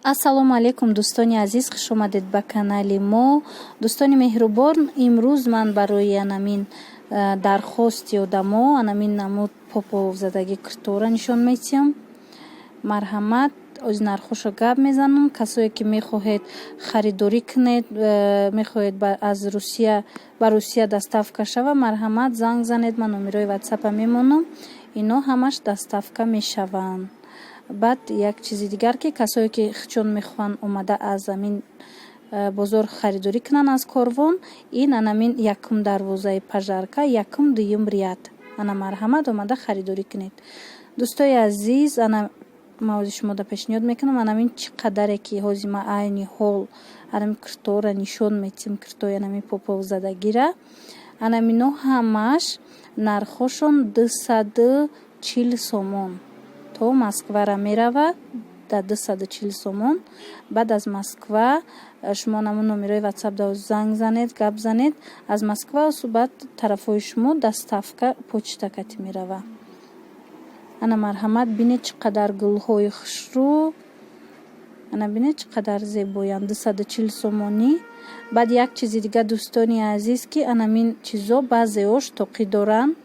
Ассалому алайкум дӯстони азиз, хуш омадед ба канали мо. Дӯстони меҳрубон, имрӯз ман барои анамин дархости одамо анамин намуд поповзадагӣ куртора нишон метиҳам. Марҳамат, оз нархошо гап мезанам. Касое ки мехоҳед харидорӣ кунед, мехоҳед аз Русия ба Русия доставка шава, марҳамат занг занед, ман номерои ватсапа мемонам. Ино ҳамаш доставка мешаванд. баъд як чизи дигар ки касое ки хичон мехоҳанд омада аз амин бозор харидорӣ кунанд аз корвон, ин анамин якум дарвозаи пажарка, якум дуюм ряд. Ана марҳамат омада харидорӣ кунед. дӯстои азиз, ана мавози шумо да пешниҳод мекунам, анамин чӣ қадаре ки ҳозир ма айни ҳол анамин куртора нишон метиҳам, куртои анамин поповзадагира, анамино ҳамаш нархошон 240 сомон то Москвара мерава, да 240 сомон. баъд аз Москва шумо намун номерои ватсап да занг занед, гап занед. аз Москва баъд тарафҳои шумо доставка почта кати мерава. ана марҳамат, бинед чӣ қадар гулҳои хушрӯ, ана бинед чӣ қадар зебоянд, 240 сомонӣ. баъд як чизи дигар дӯстони азиз ки анамин чизо баъзеош тоқӣ доранд.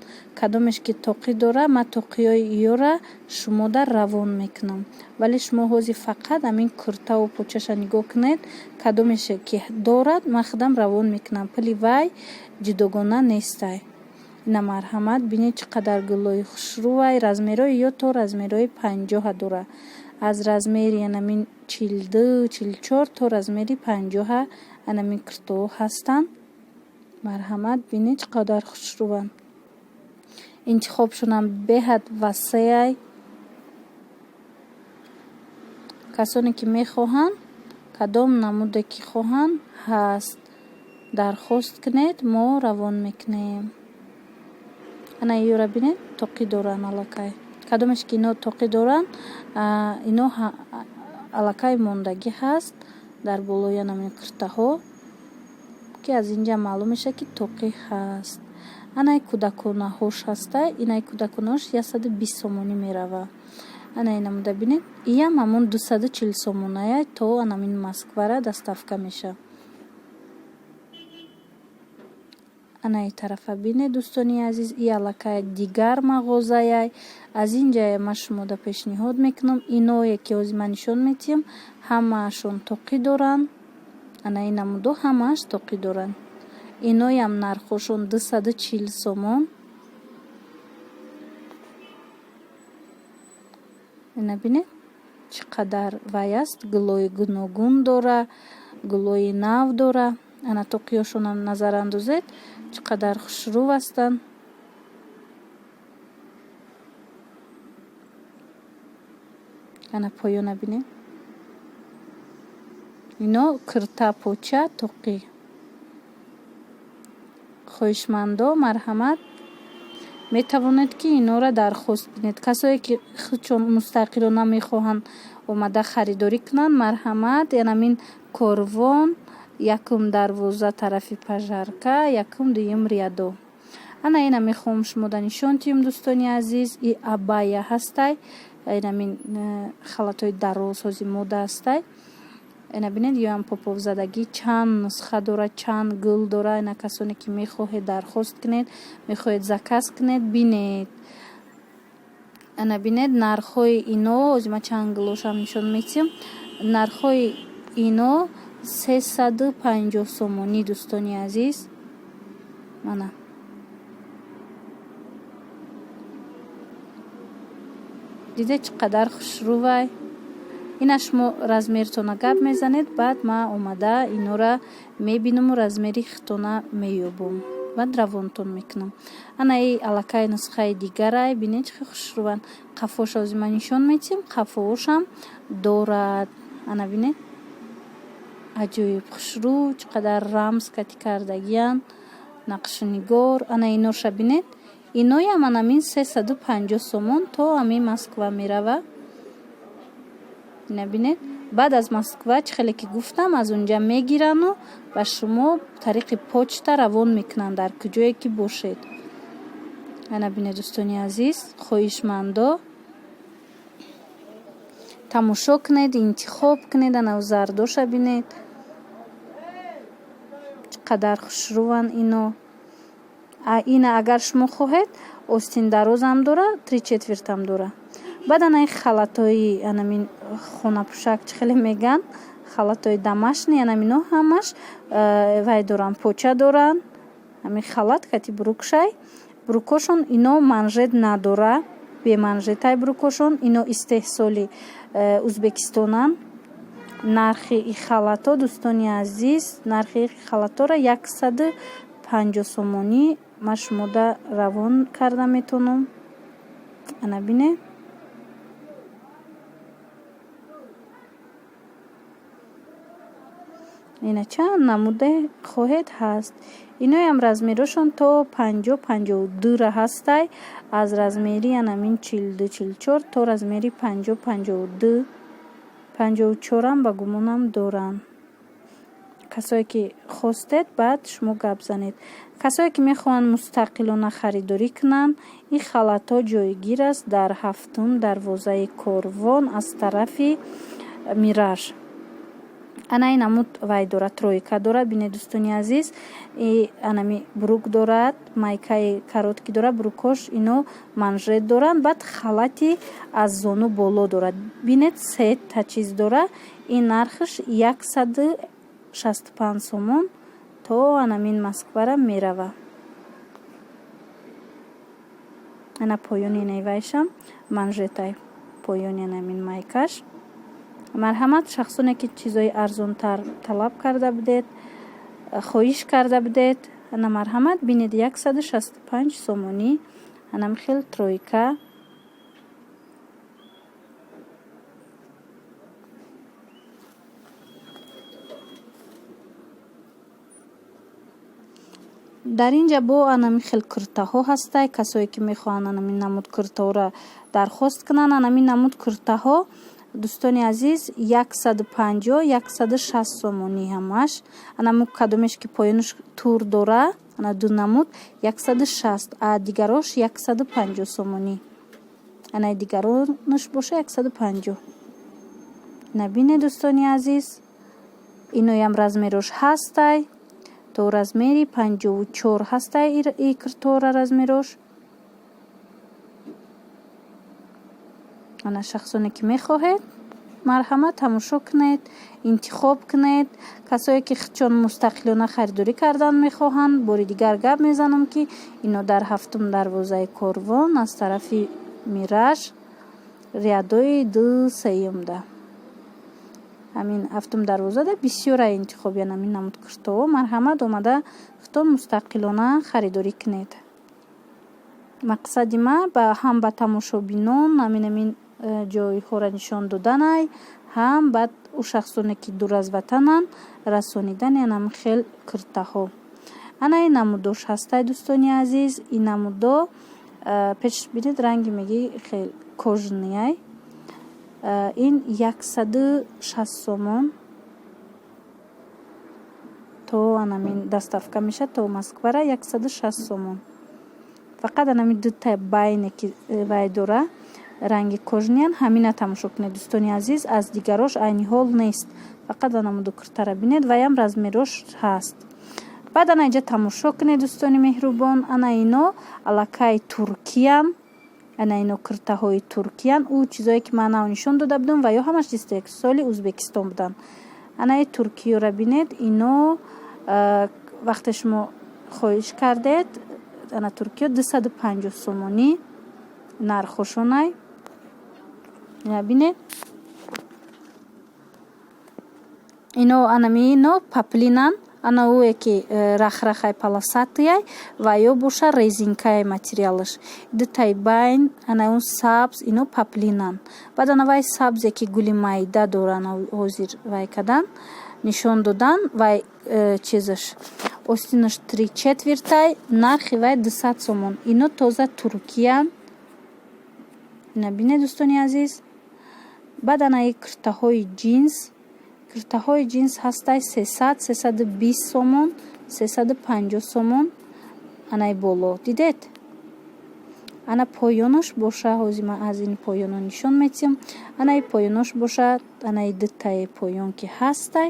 кадомеш ки тоқӣ дора, ма тоқиёи иёра шумода равон мекунам, вале шумо ҳозир фақат амин куртаву почаша нигоҳ кунед, кадомеше ки дорад ма худам равон мекунам, пули вай ҷудогона нестай. ина марҳамат, бинед чӣ қадар гулҳои хушрӯвай, размерои ё то размерои 50 дора. аз размери анамин 42 44 то размери 50 анамин куртоҳо ҳастанд. марҳамат, бинед чӣ қадар хушрӯванд. интихобшонам беҳад васеъ. касоне ки мехоҳанд, кадом намуде ки хоҳанд ҳаст, дархост кунед, мо равон мекунем. ана иёра бинед тоқӣ доранд аллакай. кадомеш ки ино тоқӣ доранд, ино аллакай мондагӣ ҳаст дар болои анамин куртаҳо, ки аз инҷа маълум мешавад ки тоқӣ ҳаст. анаи кӯдаконаҳош ҳастай, инаи кӯдаконаҳош 120 сомонӣ мерава. ана инамуда бинед, иям ҳамон 240 сомоная то анамин Москвара доставка мешавад. анаи тарафа бинед дӯстони азиз, и аллакай дигар мағозае. аз инҷае ма шумода пешниҳод мекунам, иное ки ҳозир ман нишон метиҳам ҳамаашон тоқӣ доранд. ана ин намудо ҳамааш тоқӣ доранд. иноям нархошон 240 сомон. ина бинед чӣ қадар вай аст, гулҳои гуногун дора, гулҳои нав дора. ана тоқиёшонам назарандозед чӣ қадар хушрӯ ҳастанд. ана поёна бинед. ино курта поча тоқӣ. хоҳишмандо марҳамат, метавонед ки инора дархост бинед. касое ки худшон мустақилона мехоҳанд омада харидорӣ кунанд, марҳамат, янамин корвон, якум дарвоза тарафи пажарка, якум дуюм рядо. ана ина мехоҳам шумода нишон диҳам дӯстони азиз, и абая ҳастай, инамин халатҳои дароз ҳозир мода ҳастай. ина бинед ёам поповзадагӣ чанд нусха дора, чанд гул дора. ина касоне ки мехоҳед дархост кунед, мехоҳед заказ кунед, бинед. ана бинед нархҳои ино, ҳозир ма чанд гулошам нишон метиҳам, нархҳои ино 350 сомонӣ дӯстони азиз. мана дидед чӣ қадар хушрӯвай. ина шумо размертона гап мезанед, баъд ма омада инора мебинаму размери хитона меёбам, баъд равонтон мекунам. ана и аллакай нусхаи дигарай, бинед чӣ хушрӯванд. қафоша ҳозир ма нишон метиҳам, қафоошам дорад. ана бинед аҷоиб хушрӯ, чӣ қадар рамз кати кардагиянд, нақшнигор. ана иноша бинед, иноям анамин 350 сомон то амин Москва мерава. ина бинед, баъд аз Москва чӣ хеле ки гуфтам, аз унҷа мегирану ба шумо тариқи почта равон мекунанд дар куҷое ки бошед. ана бинед дӯстони азиз, хоҳишмандо, тамошо кунед, интихоб кунед. Ана зардоша бинед чӣ қадар хушрӯванд ино. Ина агар шумо хоҳед остин дарозам дора, 3/4 дора. баъд анаи халатҳои анамин хонапӯшак чӣ хеле меган, халатҳои домашний анамино ҳамаш вай доранд, поча доранд. ҳамин халат кати брукшай брукошон ино манжет надора, беманжетай брукошон. ино истеҳсоли ӯзбекистонан. нархи и халатҳо, дӯстони азиз, нархи халатҳоро 150 сомонӣ ман шумода равон карда метавонам. ана бине ина чанд намуда хоҳед ҳаст. иноям размерошон то 50-52 ҳастай. аз размери анамин 42-44 то размери 50-52 54 ба гумонам доранд. касое ки хостед баъд шумо гап занед. касое ки мехоҳанд мустақилона харидорӣ кунанд, ин халатҳо ҷойгир аст дар 7-ум дарвозаи корвон аз тарафи мираж. ана ин намуд вай дора, тройка дора. бинед дӯстони азиз, анами брук дорад, майкаи каротки дора, брукош ино манжет доранд. баъд халати аз зону боло дорад. бинед сета чиз дора. ин нархиш 165 сомон то анамин Москвара мерава. ана поёни невайшам манжетай поёни анамин майкаш. марҳамат, шахсоне ки чизои арзонтар талаб карда будед, хоҳиш карда будед, ана марҳамат, бинед 165 сомонӣ анам хел тройка. дар инҷа бо анами хел куртаҳо ҳастай. касое ки мехоҳанд анамин намуд куртаҳоро дархост кунанд, анамин намуд куртаҳо дӯстони азиз 150-160 сомонӣ ҳамаш. анаму кадомеш ки поёнаш тур дора, ана ду намуд 160, а дигарош 150 сомонӣ. анаи дигаронаш боша 150. набине дӯстони азиз, иноям размерош ҳастай то размери 54 ҳастай. и куртора размерош ана шахсоне ки мехоҳед марҳамат тамошо кунед, интихоб кунед. касое ки чон мустақилона харидорӣ кардан мехоҳанд, бори дигар гап мезанам ки ино дар 7-ум дарвозаи корвон аз тарафи мираж риадои 2-3 ҳамин 7-ум дарвозада бисёра интихоби анамин намуд куртаҳо. марҳамат, омада худтон мустақилона харидорӣ кунед. мақсади ма ҳам ба тамошобинон амин ҷойҳоро нишон доданай, ҳам баъд ӯ шахсоне ки дур аз ватананд расонидани анам хел куртаҳо. ана ин намудош ҳастай дӯстони азиз. ин намудо пеш бинед ранги меги хел кожнияй. ин 160 сомон то анамин доставка мешад то Москвара 160 сомон. фақат анамин дута байне ки вай дора ранги кожниян ҳамина тамошо кунед дӯстони азиз. аз дигарош айни ҳол нест. фақат анамуду куртара бинед, ваям размерош ҳаст. баъд ана инҷа тамошо кунед дӯстони меҳрубон. ана ино аллакай туркиян. ана ино куртаҳои туркиян. ӯ чизое ки ман нав нишон дода будам ва ё ҳамаш истеҳсоли Ӯзбекистон буданд. анаи туркиёра бинед. ино вақте шумо хоҳиш кардед, ана туркиё 250 сомонӣ нархошонай. бинед ино анами ино паплинан. ана ӯе ки рахрахай полосатияй ва ё боша резинкаи материалаш. дутаи байн ана он сабз ино паплинан. баъд ана вай сабзе ки гули майда доран ҳозир вай кадан нишон додан. вай чизаш остинаш 3/4 нархи вай 200 сомон. ино тоза туркиян. набине дӯстони азиз. баъд анаи куртаҳои ҷинс. куртаҳои ҷинс ҳастай 300-320 сомон, 350 сомон. анаи боло дидед. ана поёнош боша. ҳозир ма аз ин поёно нишон метиҳам. анаи поёнош боша, анаи дутаи поён ки ҳастай,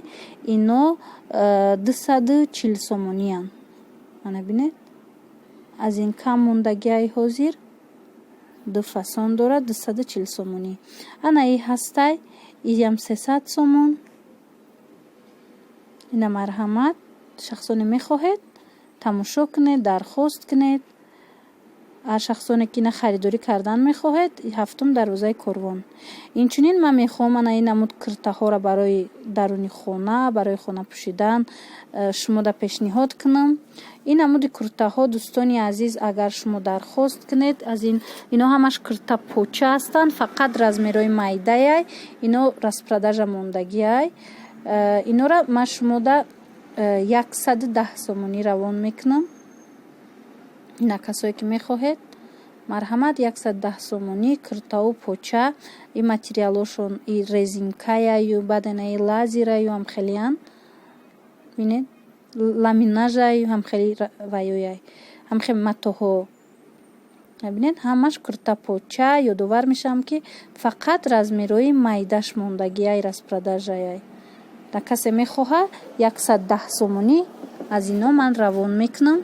ино 240 сомониян. ана бинед, аз ин кам мондагиай ҳозир ду фасон дорад, 240 сомонӣ. анаи ҳастай, иям 300 сомон. ина марҳамат, шахсоне мехоҳед тамошо кунед, дархост кунед. ҳар шахсоне ки ина харидорӣ кардан мехоҳед, 7 дарвозаи Корвон. Инчунин ман мехоҳам ана ин намуд куртаҳоро барои даруни хона, барои хона пӯшидан шумода пешниҳод кунам. ин намуди куртаҳо, дӯстони азиз, агар шумо дархост кунед, аз ино ҳамаш курта поча ҳастанд, фақат размерои майдаяй, ино распродажа мондагияй. инора ман шумода 110 сомонӣ равон мекунам. ина касое ки мехоҳед, марҳамат, 110 сомонӣ куртаву поча. ин материалошон и резинкаяю, баъд инаи лазераю ҳам хелиян. бинед, ламинажаю ҳам хели ваёяй, ҳам хели матоҳо. бинед, ҳамаш курта поча. ёдовар мешавам ки фақат размерои майдаш мондагияй, распродажаяй. на касе мехоҳад 110 сомонӣ аз ино ман равон мекунам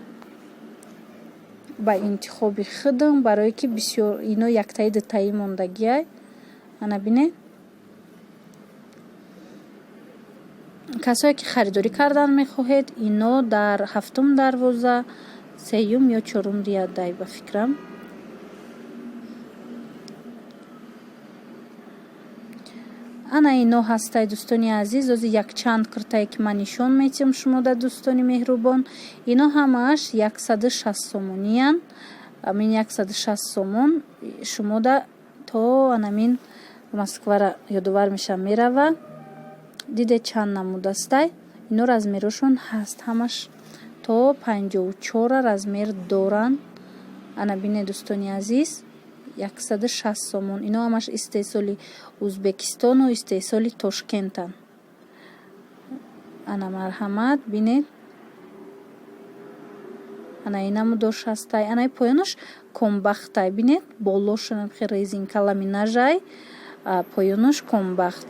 ба интихоби худам, барое ки бисёр ино яктаи дутаи мондагияй. ана бинед, касое ки харидорӣ кардан мехоҳед, ино дар 7 дарвоза, 3 ё 4 риадай ба фикрам. ана ино ҳастай дӯстони азиз. ҳозир якчанд куртае ки ман нишон метиҳам шумода, дӯстони меҳрубон. ино ҳамааш 160 сомониян. амин 160 сомон шумода то анамин Москвара ёдовар мешавам мерава. диде чанд намудастай. ино размерошон ҳаст, ҳамаш то 54 размер доранд. ана бине дӯстони азиз, 160 сомон. ино ҳамаш истеҳсоли Узбекистону истеҳсоли Тошкентан. ана марҳамат, бинед, ана инаму дош ҳастай. анаи поёнош комбахтай. бинед, болошон резинка ламинажай, поёнош комбахт.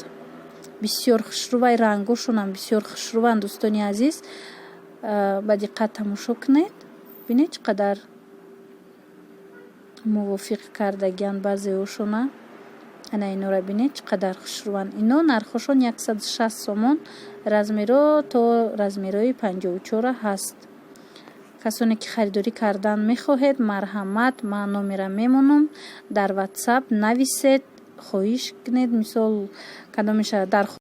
бисёр хушрувай, рангошонам бисёр хушруванд дӯстони азиз. ба диққат тамошо кунед. бинед чӣ қадар мувофиқ кардагиян баъзеошона. ана инора бинед чӣ қадар хушруванд. ино нархошон 160 сомон, размеро то размерои 54 ҳаст. касоне ки харидорӣ кардан мехоҳед, марҳамат, ман номера мемонам, дар WhatsApp нависед, хоҳиш кунед, мисол кадом мешавад дар